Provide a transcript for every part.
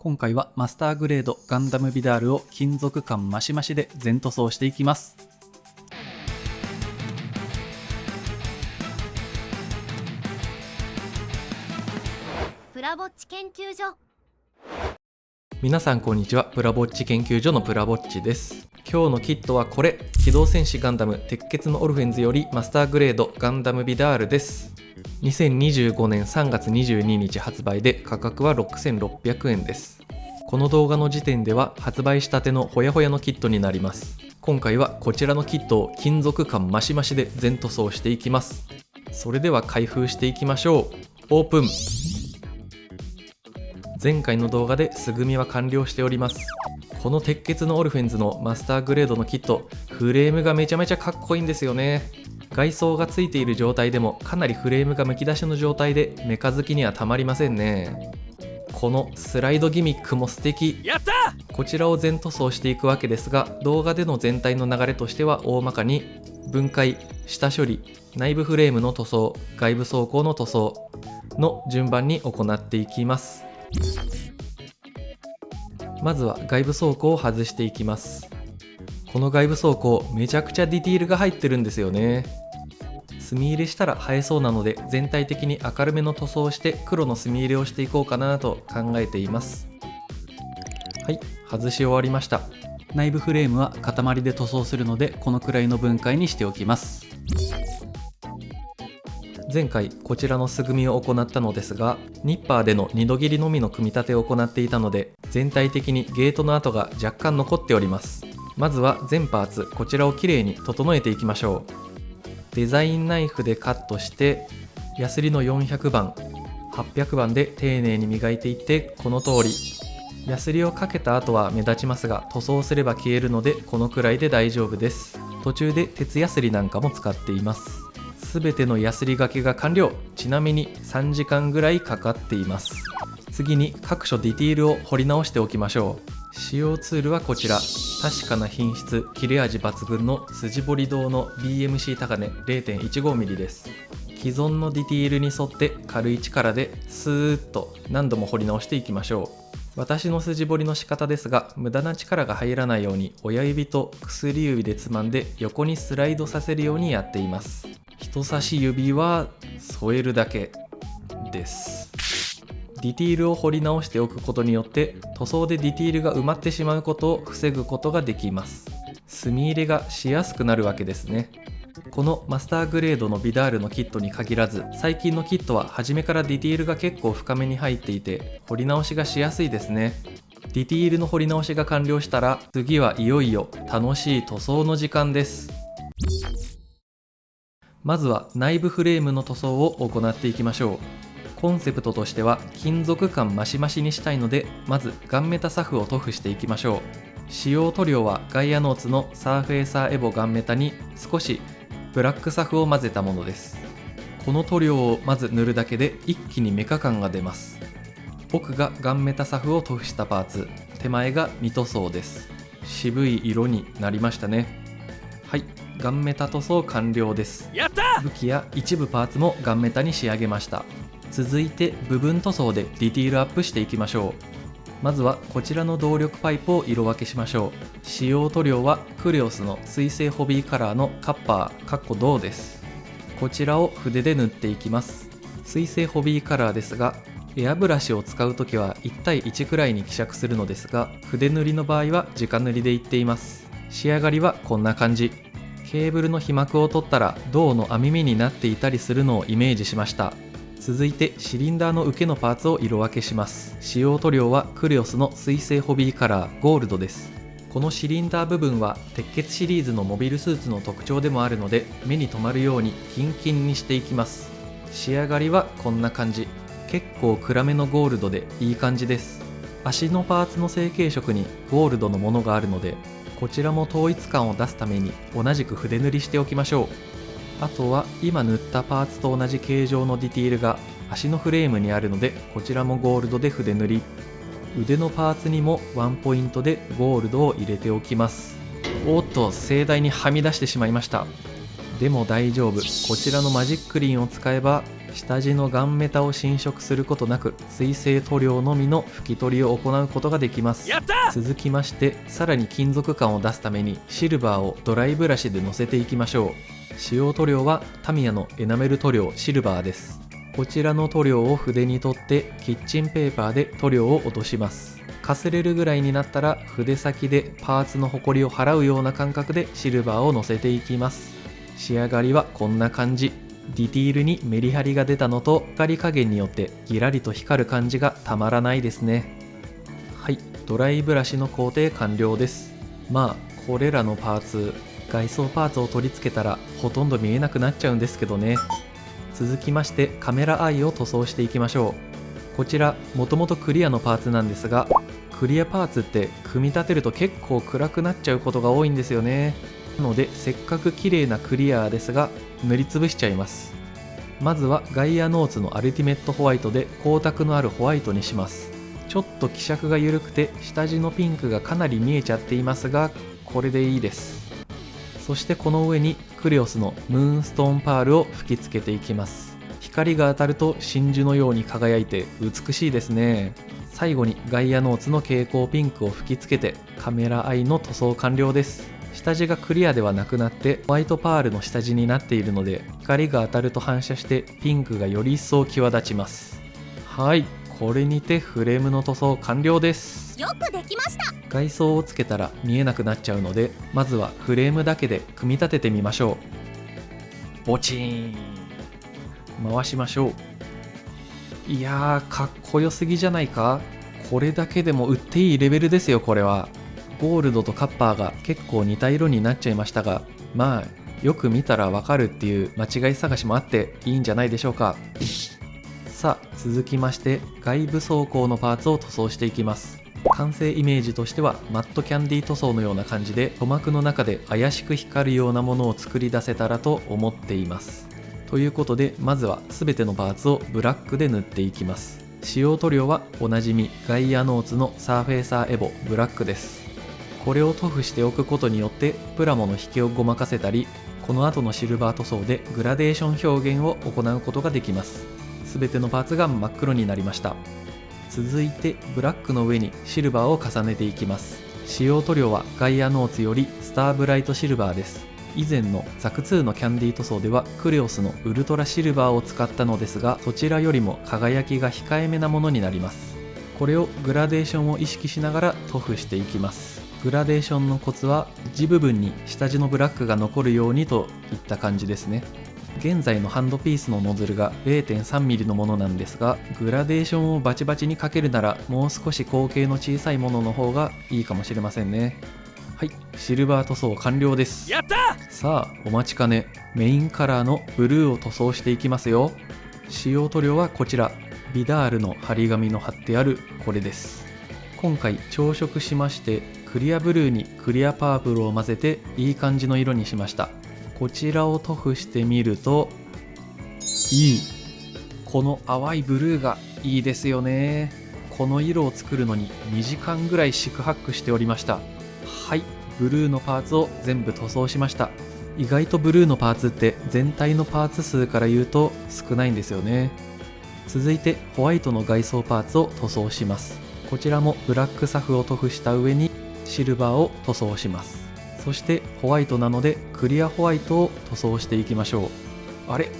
今回はマスターグレードガンダムビダールを金属感マシマシで全塗装していきます。プラぼっち研究所。皆さんこんにちは。プラぼっち研究所のプラぼっちです。今日のキットはこれ、機動戦士ガンダム鉄血のオルフェンズよりマスターグレードガンダムビダールです。2025年3月22日発売で価格は6600円です。この動画の時点では発売したてのほやほやのキットになります。今回はこちらのキットを金属感マシマシで全塗装していきます。それでは開封していきましょう。オープン。前回の動画で素組みは完了しております。この鉄血のオルフェンズのマスターグレードのキット、フレームがめちゃめちゃかっこいいんですよね。外装がついている状態でもかなりフレームがむき出しの状態でメカ好きにはたまりませんね。このスライドギミックも素敵。やった！こちらを全塗装していくわけですが、動画での全体の流れとしては大まかに分解、下処理、内部フレームの塗装、外部装甲の塗装の順番に行っていきます。まずは外部装甲を外していきます。この外部装甲めちゃくちゃディティールが入ってるんですよね。墨入れしたら映えそうなので全体的に明るめの塗装をして黒の墨入れをしていこうかなと考えています。はい、外し終わりました。内部フレームは塊で塗装するのでこのくらいの分解にしておきます。前回こちらの素組みを行ったのですが、ニッパーでの2度切りのみの組み立てを行っていたので全体的にゲートの跡が若干残っております。まずは全パーツこちらをきれいに整えていきましょう。デザインナイフでカットしてヤスリの400番800番で丁寧に磨いていって、この通りヤスリをかけた後は目立ちますが塗装すれば消えるのでこのくらいで大丈夫です。途中で鉄ヤスリなんかも使っています。すべてのヤスリがけが完了。ちなみに3時間ぐらいかかっています。次に各所ディティールを彫り直しておきましょう。使用ツールはこちら、確かな品質切れ味抜群の筋彫り銅の BMC 高値 0.15mm です。既存のディティールに沿って軽い力でスーッと何度も彫り直していきましょう。私の筋彫りの仕方ですが、無駄な力が入らないように親指と薬指でつまんで横にスライドさせるようにやっています。人差し指は添えるだけです。ディティールを彫り直しておくことによって塗装でディティールが埋まってしまうことを防ぐことができます。墨入れがしやすくなるわけですね。このマスターグレードのビダールのキットに限らず、最近のキットは初めからディティールが結構深めに入っていて彫り直しがしやすいですね。ディティールの彫り直しが完了したら次はいよいよ楽しい塗装の時間です。まずは内部フレームの塗装を行っていきましょう。コンセプトとしては金属感マシマシにしたいので、まずガンメタサフを塗布していきましょう。使用塗料はガイアノーツのサーフェイサーエボガンメタに少しブラックサフを混ぜたものです。この塗料をまず塗るだけで一気にメカ感が出ます。奥がガンメタサフを塗布したパーツ、手前が未塗装です。渋い色になりましたね。はい、ガンメタ塗装完了です。やった！武器や一部パーツもガンメタに仕上げました。続いて部分塗装でディティールアップしていきましょう。まずはこちらの動力パイプを色分けしましょう。使用塗料はクレオスの水性ホビーカラーのカッパー銅です。こちらを筆で塗っていきます。水性ホビーカラーですが、エアブラシを使うときは1対1くらいに希釈するのですが、筆塗りの場合は直塗りでいっています。仕上がりはこんな感じ。ケーブルの被膜を取ったら銅の網目になっていたりするのをイメージしました。続いてシリンダーの受けのパーツを色分けします。使用塗料はクレオスの水性ホビーカラーゴールドです。このシリンダー部分は鉄血シリーズのモビルスーツの特徴でもあるので、目に留まるようにキンキンにしていきます。仕上がりはこんな感じ。結構暗めのゴールドでいい感じです。足のパーツの成型色にゴールドのものがあるので、こちらも統一感を出すために同じく筆塗りしておきましょう。あとは今塗ったパーツと同じ形状のディティールが足のフレームにあるので、こちらもゴールドで筆塗り。腕のパーツにもワンポイントでゴールドを入れておきます。おっと、盛大にはみ出してしまいました。でも大丈夫。こちらのマジックリンを使えば下地のガンメタを侵食することなく水性塗料のみの拭き取りを行うことができます。続きましてさらに金属感を出すためにシルバーをドライブラシでのせていきましょう。使用塗料はタミヤのエナメル塗料シルバーです。こちらの塗料を筆に取ってキッチンペーパーで塗料を落とします。かすれるぐらいになったら筆先でパーツのホコリを払うような感覚でシルバーをのせていきます。仕上がりはこんな感じ。ディティールにメリハリが出たのと光加減によってギラリと光る感じがたまらないですね。はい、ドライブラシの工程完了です。まあこれらのパーツ、外装パーツを取り付けたらほとんど見えなくなっちゃうんですけどね。続きましてカメラアイを塗装していきましょう。こちらもともとクリアのパーツなんですが、クリアパーツって組み立てると結構暗くなっちゃうことが多いんですよね。なのでせっかく綺麗なクリアですが塗りつぶしちゃいます。まずはガイアノーツのアルティメットホワイトで光沢のあるホワイトにします。ちょっと希釈が緩くて下地のピンクがかなり見えちゃっていますが、これでいいです。そしてこの上にクレオスのムーンストーンパールを吹き付けていきます。光が当たると真珠のように輝いて美しいですね。最後にガイアノーツの蛍光ピンクを吹き付けてカメラアイの塗装完了です。下地がクリアではなくなってホワイトパールの下地になっているので、光が当たると反射してピンクがより一層際立ちます。はい、これにてフレームの塗装完了です。よくできました。外装をつけたら見えなくなっちゃうので、まずはフレームだけで組み立ててみましょう。ボチーン回しましょう。いやー、かっこよすぎじゃないか。これだけでも売っていいレベルですよ。これはゴールドとカッパーが結構似た色になっちゃいましたが、まあよく見たらわかるっていう間違い探しもあっていいんじゃないでしょうか。さあ続きまして外部装甲のパーツを塗装していきます。完成イメージとしてはマットキャンディー塗装のような感じで、塗膜の中で怪しく光るようなものを作り出せたらと思っています。ということでまずは全てのパーツをブラックで塗っていきます。使用塗料はおなじみガイアノーツのサーフェイサーエボブラックです。これを塗布しておくことによってプラモの引きをごまかせたり、この後のシルバー塗装でグラデーション表現を行うことができます。全てのパーツが真っ黒になりました。続いてブラックの上にシルバーを重ねていきます。使用塗料はガイアノーツよりスターブライトシルバーです。以前のザク2のキャンディー塗装ではクレオスのウルトラシルバーを使ったのですが、そちらよりも輝きが控えめなものになります。これをグラデーションを意識しながら塗布していきます。グラデーションのコツは地部分に下地のブラックが残るようにといった感じですね。現在のハンドピースのノズルが 0.3mm のものなんですが、グラデーションをバチバチにかけるならもう少し口径の小さいものの方がいいかもしれませんね。はい、シルバー塗装完了です。やった！さあお待ちかね、メインカラーのブルーを塗装していきますよ。使用塗料はこちらビダールの張り紙の貼ってあるこれです。今回調色しましてクリアブルーにクリアパープルを混ぜていい感じの色にしました。こちらを塗布してみるといい、この淡いブルーがいいですよね。この色を作るのに2時間ぐらい四苦八苦しておりました。はい、ブルーのパーツを全部塗装しました。意外とブルーのパーツって全体のパーツ数から言うと少ないんですよね。続いてホワイトの外装パーツを塗装します。こちらもブラックサフを塗布した上にシルバーを塗装します。そしてホワイトなのでクリアホワイトを塗装していきましょう。あれ、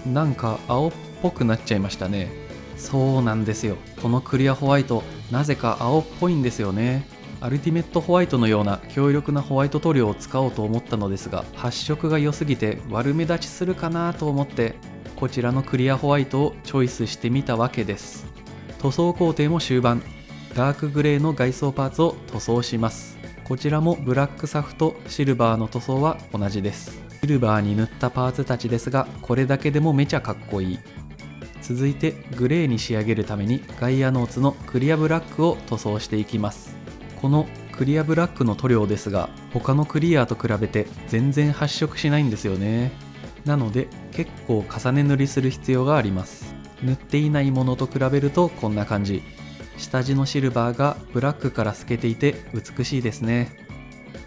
なんか青っぽくなっちゃいましたね。そうなんですよ、このクリアホワイトなぜか青っぽいんですよね。アルティメットホワイトのような強力なホワイト塗料を使おうと思ったのですが、発色が良すぎて悪目立ちするかなと思ってこちらのクリアホワイトをチョイスしてみたわけです。塗装工程も終盤、ダークグレーの外装パーツを塗装します。こちらもブラックサフとシルバーの塗装は同じです。シルバーに塗ったパーツたちですが、これだけでもめちゃかっこいい。続いてグレーに仕上げるためにガイアノーツのクリアブラックを塗装していきます。このクリアブラックの塗料ですが、他のクリアと比べて全然発色しないんですよね。なので結構重ね塗りする必要があります。塗っていないものと比べるとこんな感じ。下地のシルバーがブラックから透けていて美しいですね。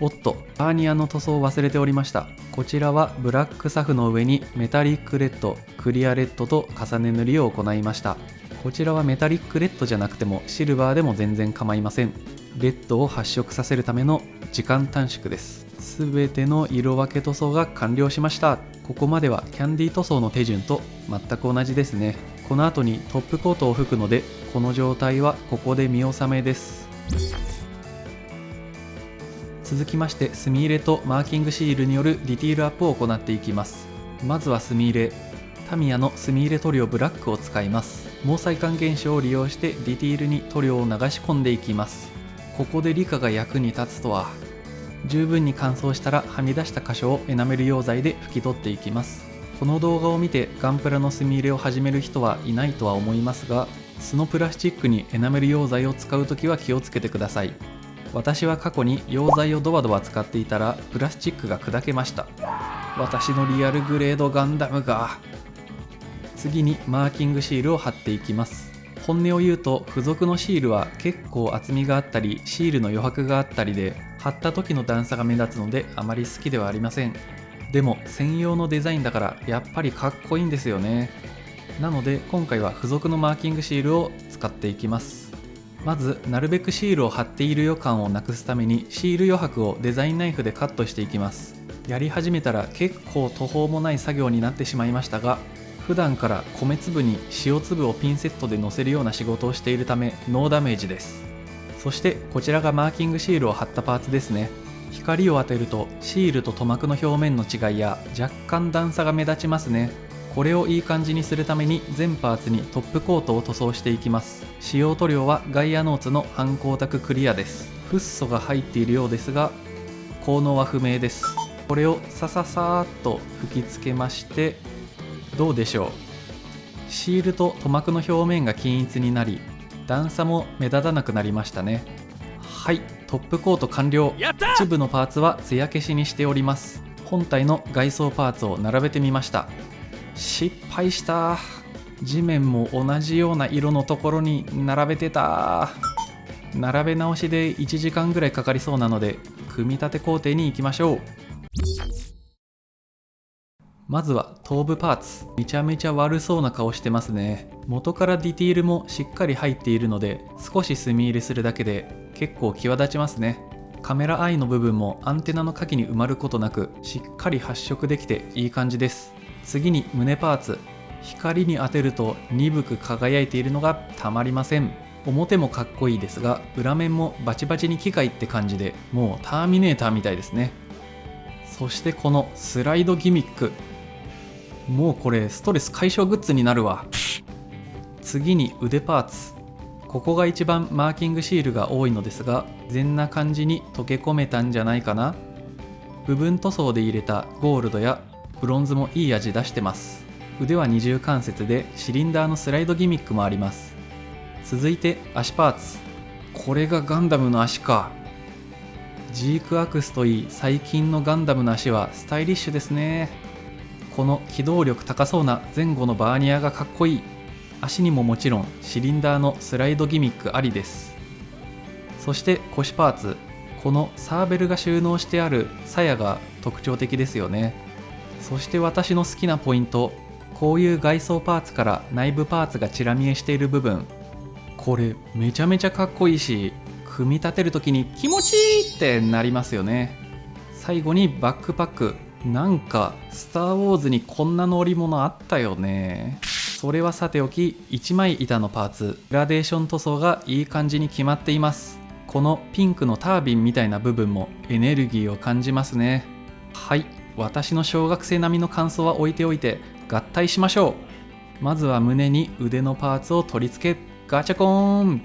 おっと、バーニアの塗装を忘れておりました。こちらはブラックサフの上にメタリックレッド、クリアレッドと重ね塗りを行いました。こちらはメタリックレッドじゃなくてもシルバーでも全然構いません。レッドを発色させるための時間短縮です。すべての色分け塗装が完了しました。ここまではキャンディー塗装の手順と全く同じですね。この後にトップコートを吹くので、この状態はここで見納めです。続きまして、墨入れとマーキングシールによるディティールアップを行っていきます。まずは墨入れ。タミヤの墨入れ塗料ブラックを使います。毛細管現象を利用してディティールに塗料を流し込んでいきます。ここで理科が役に立つとは。十分に乾燥したらはみ出した箇所をエナメル溶剤で拭き取っていきます。この動画を見てガンプラの墨入れを始める人はいないとは思いますが、素のプラスチックにエナメル溶剤を使うときは気をつけてください。私は過去に溶剤をドバドバ使っていたらプラスチックが砕けました。私のリアルグレードガンダムが。次にマーキングシールを貼っていきます。本音を言うと付属のシールは結構厚みがあったりシールの余白があったりで貼った時の段差が目立つのであまり好きではありません。でも専用のデザインだからやっぱりかっこいいんですよね。なので今回は付属のマーキングシールを使っていきます。まずなるべくシールを貼っている予感をなくすためにシール余白をデザインナイフでカットしていきます。やり始めたら結構途方もない作業になってしまいましたが、普段から米粒に塩粒をピンセットで乗せるような仕事をしているためノーダメージです。そしてこちらがマーキングシールを貼ったパーツですね。光を当てるとシールと塗膜の表面の違いや若干段差が目立ちますね。これをいい感じにするために全パーツにトップコートを塗装していきます。使用塗料はガイアノーツの半光沢クリアです。フッ素が入っているようですが効能は不明です。これをさささーっと吹きつけまして、どうでしょう。シールと塗膜の表面が均一になり段差も目立たなくなりましたね。はい、トップコート完了。一部のパーツは艶消しにしております。本体の外装パーツを並べてみました。失敗した。地面も同じような色のところに並べてた。並べ直しで1時間ぐらいかかりそうなので組み立て工程に行きましょう。まずは頭部パーツ。めちゃめちゃ悪そうな顔してますね。元からディティールもしっかり入っているので少し墨入れするだけで結構際立ちますね。カメラアイの部分もアンテナの影に埋まることなくしっかり発色できていい感じです。次に胸パーツ。光に当てると鈍く輝いているのがたまりません。表もかっこいいですが裏面もバチバチに機械って感じでもうターミネーターみたいですね。そしてこのスライドギミック、もうこれストレス解消グッズになるわ。次に腕パーツ。ここが一番マーキングシールが多いのですが全な感じに溶け込めたんじゃないかな。部分塗装で入れたゴールドやブロンズもいい味出してます。腕は二重関節でシリンダーのスライドギミックもあります。続いて足パーツ。これがガンダムの足か。ジークアクスといい最近のガンダムの足はスタイリッシュですね。この機動力高そうな前後のバーニアがかっこいい。足にももちろんシリンダーのスライドギミックありです。そして腰パーツ。このサーベルが収納してある鞘が特徴的ですよね。そして私の好きなポイント、こういう外装パーツから内部パーツがチラ見えしている部分、これめちゃめちゃかっこいいし組み立てる時に気持ちいいってなりますよね。最後にバックパック。なんかスター・ウォーズにこんな乗り物あったよね。それはさておき、一枚板のパーツグラデーション塗装がいい感じに決まっています。このピンクのタービンみたいな部分もエネルギーを感じますね。はい、私の小学生並みの感想は置いておいて合体しましょう。まずは胸に腕のパーツを取り付けガチャコーン。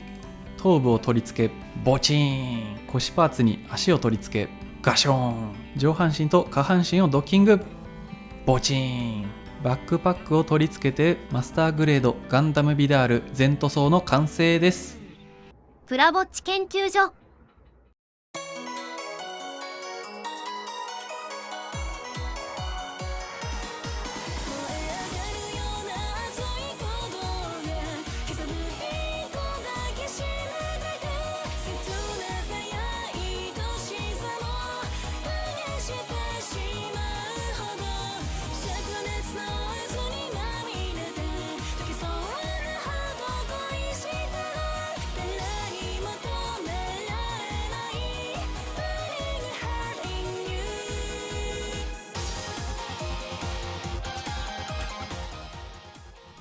頭部を取り付けボチーン。腰パーツに足を取り付けガショーン。上半身と下半身をドッキングボチーン。バックパックを取り付けてマスターグレードガンダムビダール全塗装の完成です。プラぼっち研究所。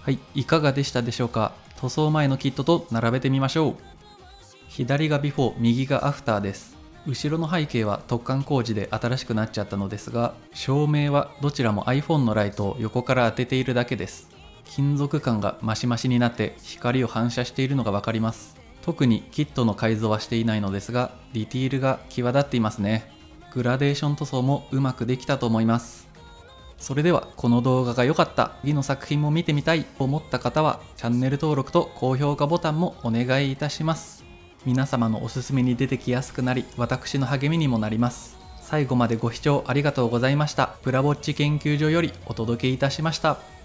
はい、いかがでしたでしょうか。塗装前のキットと並べてみましょう。左がビフォー、右がアフターです。後ろの背景は突貫工事で新しくなっちゃったのですが、照明はどちらも iPhone のライトを横から当てているだけです。金属感がマシマシになって光を反射しているのがわかります。特にキットの改造はしていないのですが、ディティールが際立っていますね。グラデーション塗装もうまくできたと思います。それではこの動画が良かった、次の作品も見てみたいと思った方はチャンネル登録と高評価ボタンもお願いいたします。皆様のおすすめに出てきやすくなり、私の励みにもなります。最後までご視聴ありがとうございました。プラぼっち研究所よりお届けいたしました。